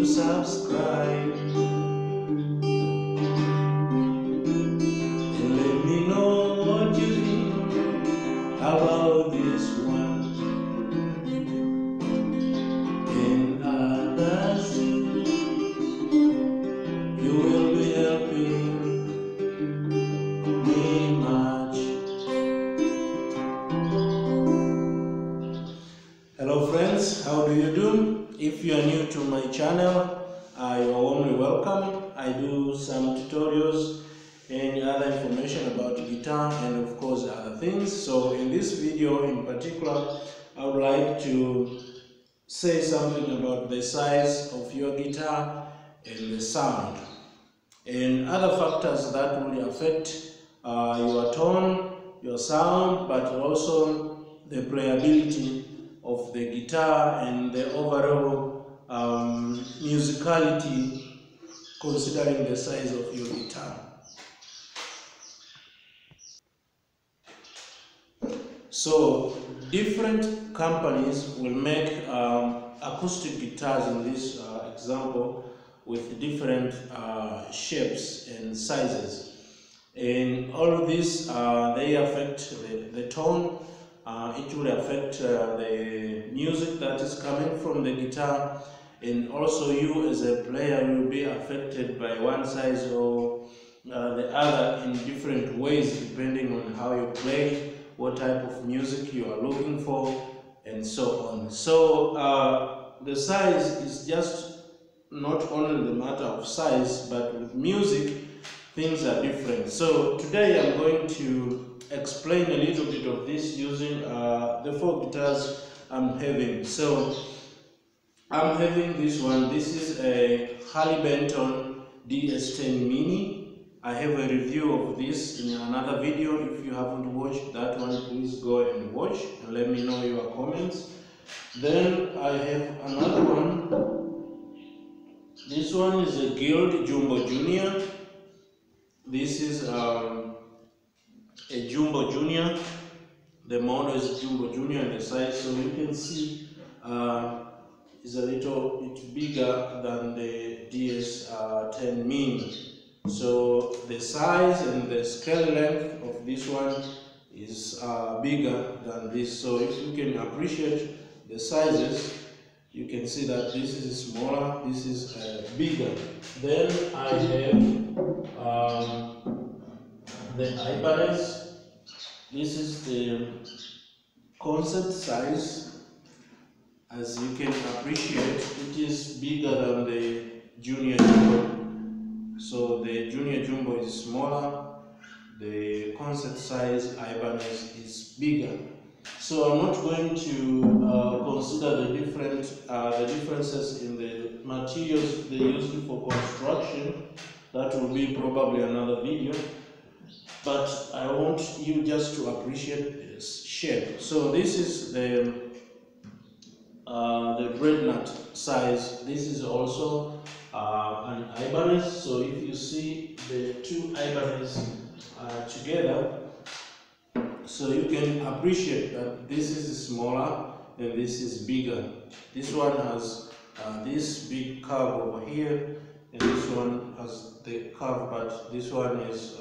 to subscribe and let me know what you think about this one and others. You will be helping me much. Hello friends, how do you do? If you are new to my channel, you are warmly welcome. I do some tutorials and other information about guitar and of course other things. So in this video in particular, I would like to say something about the size of your guitar and the sound and other factors that will affect your tone, your sound, but also the playability of the guitar and the overall musicality considering the size of your guitar. So different companies will make acoustic guitars in this example with different shapes and sizes, and all of these they affect the tone. It will affect the music that is coming from the guitar, and also you as a player will be affected by one size or the other in different ways depending on how you play, what type of music you are looking for, and so on. So the size is just not only the matter of size, but with music things are different. So today I'm going to explain a little bit of this using the four guitars I'm having. So I'm having this one. This is a Harley Benton DS10 Mini. I have a review of this in another video. If you haven't watched that one, please go and watch and let me know your comments. Then I have another one. This one is a Guild Jumbo Junior. This is a Jumbo Junior. The model is Jumbo Junior in the size, so you can see is a little bit bigger than the DS10 Mini. So the size and the scale length of this one is bigger than this. So if you can appreciate the sizes, you can see that this is smaller, this is bigger. Then I have the Ibanez. This is the concert size. As you can appreciate, it is bigger than the Junior Jumbo. So the Junior Jumbo is smaller, the concert size Ibanez is bigger. So I'm not going to consider the differences in the materials they use for construction. That will be probably another video. But I want you just to appreciate this shape. So this is the dreadnought size. This is also an Ibanez. So if you see the two Ibanez together, so you can appreciate that this is smaller and this is bigger. This one has this big curve over here, and this one has the curve, but this one is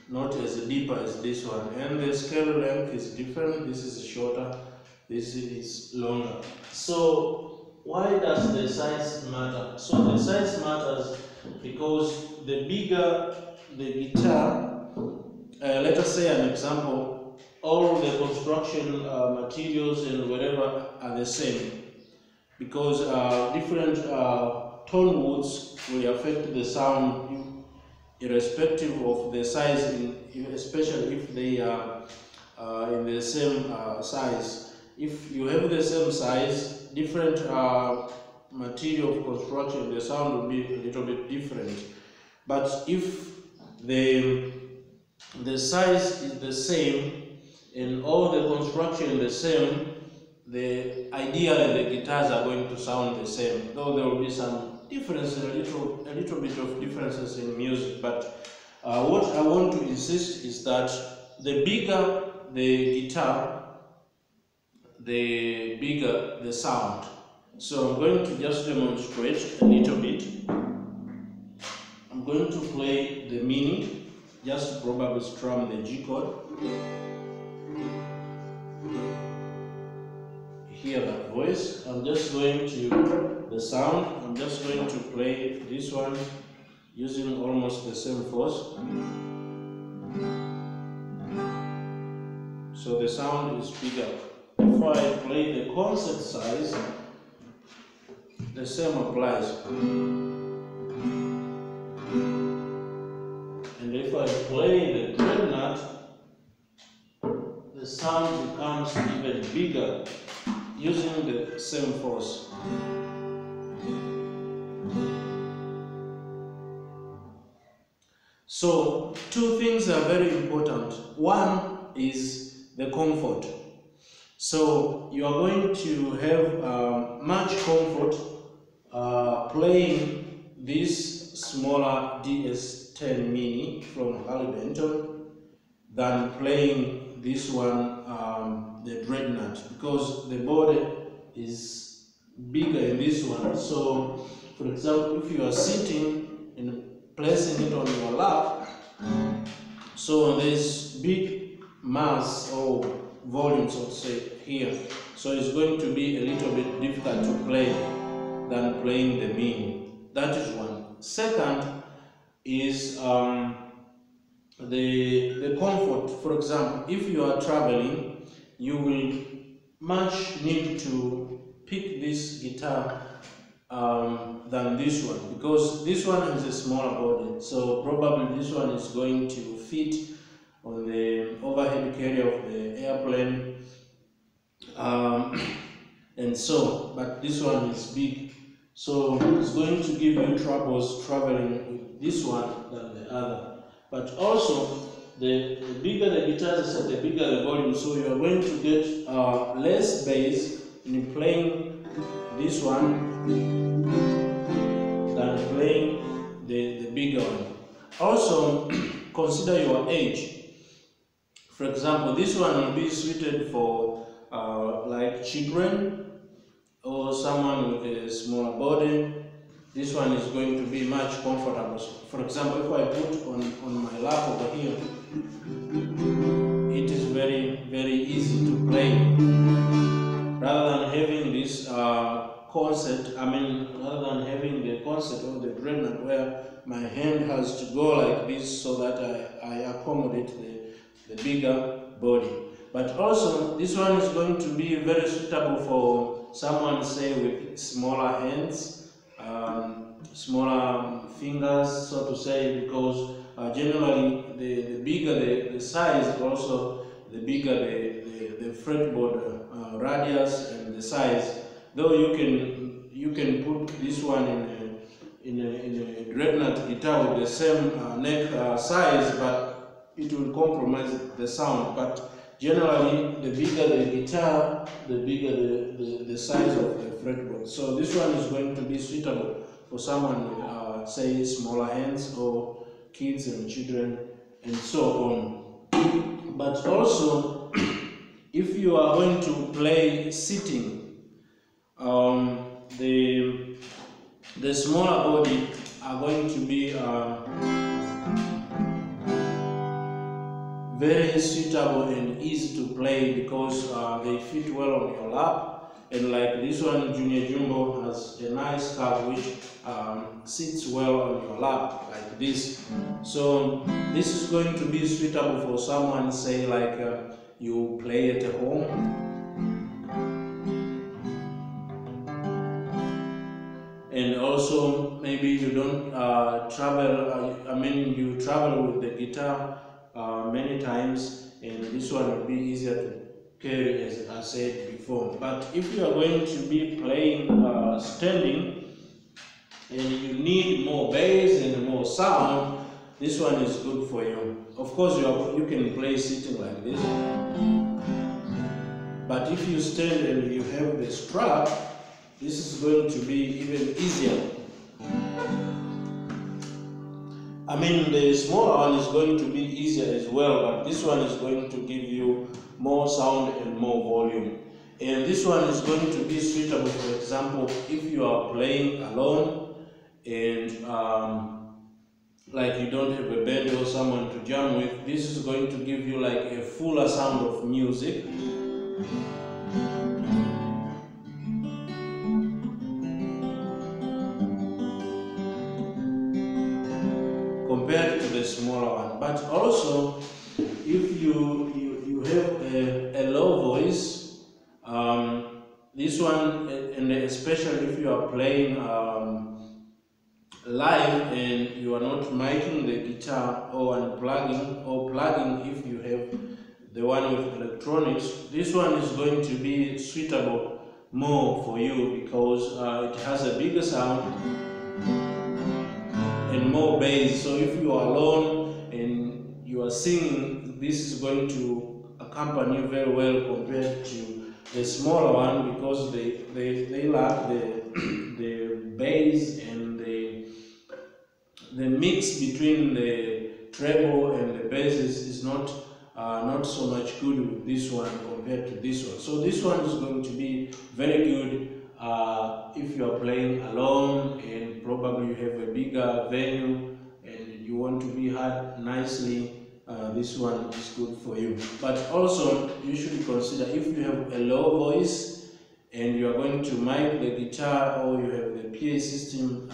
not as deep as this one, and the scale length is different. This is shorter, this is longer. So why does the size matter? So the size matters because the bigger the guitar, let us say an example, all the construction materials and whatever are the same, because different tone woods will affect the sound irrespective of the size, especially if they are in the same size. If you have the same size, different material of construction, the sound will be a little bit different. But if the size is the same and all the construction is the same, ideally the guitars are going to sound the same, though there will be some differences, a little bit of differences in music. But what I want to insist is that the bigger the guitar, the bigger the sound. So I'm going to just demonstrate a little bit. I'm going to play the mini, just probably strum the G chord. Hear that voice. I'm just going to the sound. I'm just going to play this one using almost the same force. So the sound is bigger. If I play the concert size, the same applies. And if I play the dreadnought, the sound becomes even bigger using the same force. So two things are very important. One is the comfort. So you are going to have much comfort playing this smaller DS10 Mini from Harley Benton than playing this one, the dreadnought, because the body is bigger in this one. So for example, if you are sitting and placing it on your lap, so there's big mass or volume, so to say, here. So it's going to be a little bit difficult to play than playing the mini. That is one. Second is the comfort. For example, if you are traveling, you will much need to pick this guitar than this one, because this one has a smaller body, so probably this one is going to fit on the overhead carrier of the airplane, and so, but this one is big, so it's going to give you troubles traveling with this one than the other. But also, the bigger the guitar is, the bigger the volume, so you are going to get less bass in playing this one than playing the bigger one. Also, consider your age. For example, this one will be suited for like children or someone with a smaller body. This one is going to be much comfortable. For example, if I put on my lap over here, it is very, very easy to play. Rather than having this concept, rather than having the concept of the dreadnought where my hand has to go like this so that I accommodate the bigger body. But also, this one is going to be very suitable for someone, say, with smaller hands, smaller fingers, so to say, because generally the bigger the size, also the bigger the fretboard radius and the size. Though you can put this one in a dreadnought guitar with the same neck size, but it will compromise the sound. But generally, the bigger the guitar, the bigger the size of the fretboard. So this one is going to be suitable for someone with, say, smaller hands or kids and children and so on. But also, if you are going to play sitting, the smaller body are going to be very suitable and easy to play because they fit well on your lap. And like this one, Junior Jumbo has a nice curve which sits well on your lap like this. So this is going to be suitable for someone, say, like you play at home. And also, maybe you don't travel, you travel with the guitar many times, and this one will be easier to carry, as I said before. But if you are going to be playing standing, and you need more bass and more sound, this one is good for you. Of course, you can play sitting like this, but if you stand and you have the strap, this is going to be even easier. The smaller one is going to be easier as well, but this one is going to give you more sound and more volume. And this one is going to be suitable, for example, if you are playing alone and like you don't have a band or someone to jam with. This is going to give you like a fuller sound of music. Compared to the smaller one. But also, if you have a low voice, this one, and especially if you are playing live and you are not miking the guitar or unplugging or plugging, if you have the one with electronics, this one is going to be suitable more for you because it has a bigger sound and more bass. So if you are alone and you are singing, this is going to accompany you very well compared to the smaller one, because they lack the bass and the mix between the treble and the basses is not so much good with this one compared to this one. So this one is going to be very good if you are playing alone and probably you have a bigger venue and you want to be heard nicely. This one is good for you. But also you should consider, if you have a low voice and you are going to mic the guitar or you have the PA system,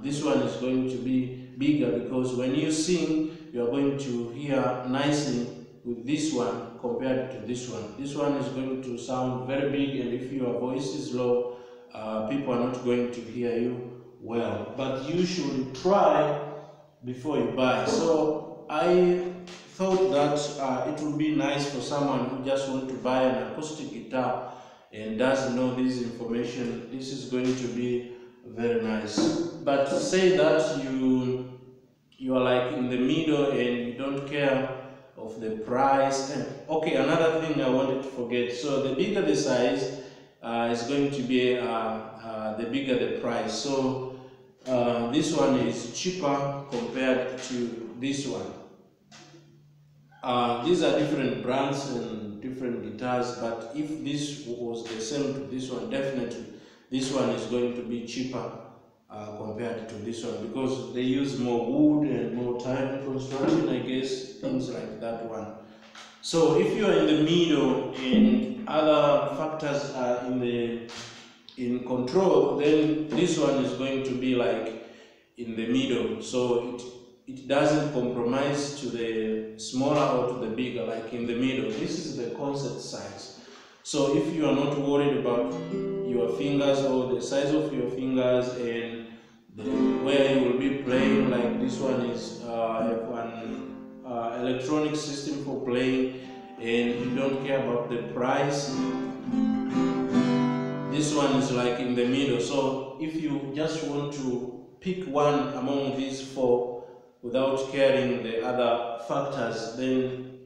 this one is going to be bigger, because when you sing you are going to hear nicely with this one compared to this one. This one is going to sound very big, and if your voice is low, people are not going to hear you well. But you should try before you buy. So I thought that it would be nice for someone who just want to buy an acoustic guitar and doesn't know this information. This is going to be very nice. But say that you are like in the middle and you don't care of the price. And okay, another thing I wanted to forget. So the bigger the size is going to be the bigger the price. So this one is cheaper compared to this one. These are different brands and different guitars, but if this was the same to this one, definitely this one is going to be cheaper compared to this one, because they use more wood and more time construction, I guess, things like that one. So if you are in the middle and other factors are in control, then this one is going to be like in the middle. So it doesn't compromise to the smaller or to the bigger, like in the middle. This is the concert size. So if you are not worried about your fingers or the size of your fingers and where you will be playing, like this one is have an electronic system for playing, and you don't care about the price, this one is like in the middle. So if you just want to pick one among these four without caring the other factors, then